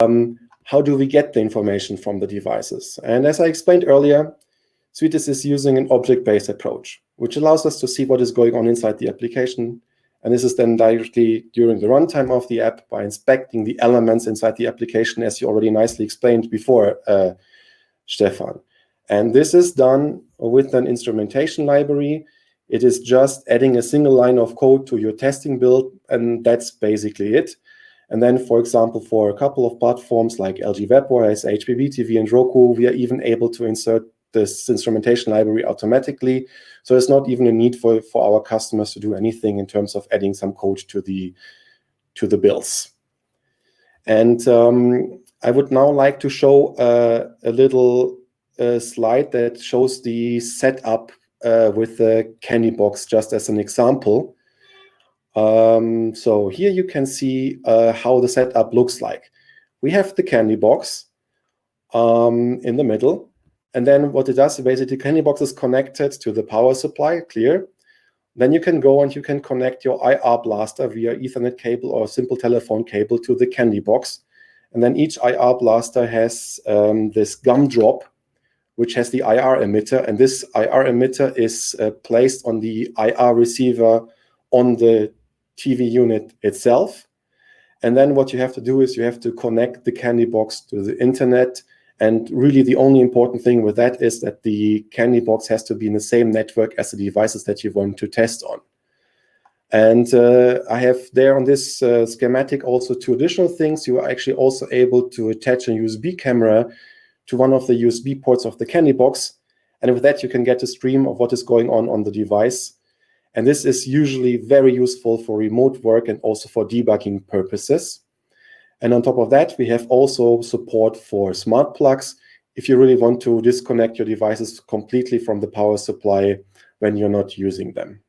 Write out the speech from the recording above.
how do we get the information from the devices? And as I explained earlier, Sweetis is using an object-based approach, which allows us to see what is going on inside the application. And this is then directly during the runtime of the app by inspecting the elements inside the application, as you already nicely explained before, Stefan. And this is done with an instrumentation library. It is just adding a single line of code to your testing build, and that's basically it. And then, for example, for a couple of platforms like LG WebOS, HBB TV, and Roku, we are even able to insert this instrumentation library automatically. So there's not even a need for our customers to do anything in terms of adding some code to the builds. And I would now like to show a little slide that shows the setup with the candy box, just as an example. So here you can see how the setup looks like. We have the candy box in the middle. And then what it does, basically, candy box is connected to the power supply, clear. Then you can go and you can connect your IR blaster via Ethernet cable or simple telephone cable to the candy box. And then each IR blaster has this gumdrop, which has the IR emitter. And this IR emitter is placed on the IR receiver on the TV unit itself. And then what you have to do is you have to connect the candy box to the internet. And really the only important thing with that is that the candy box has to be in the same network as the devices that you want to test on. And I have there on this schematic also two additional things. You are actually also able to attach a USB camera to one of the USB ports of the candy box. And with that, you can get a stream of what is going on the device. And this is usually very useful for remote work and also for debugging purposes. And on top of that, we have also support for smart plugs if you really want to disconnect your devices completely from the power supply when you're not using them.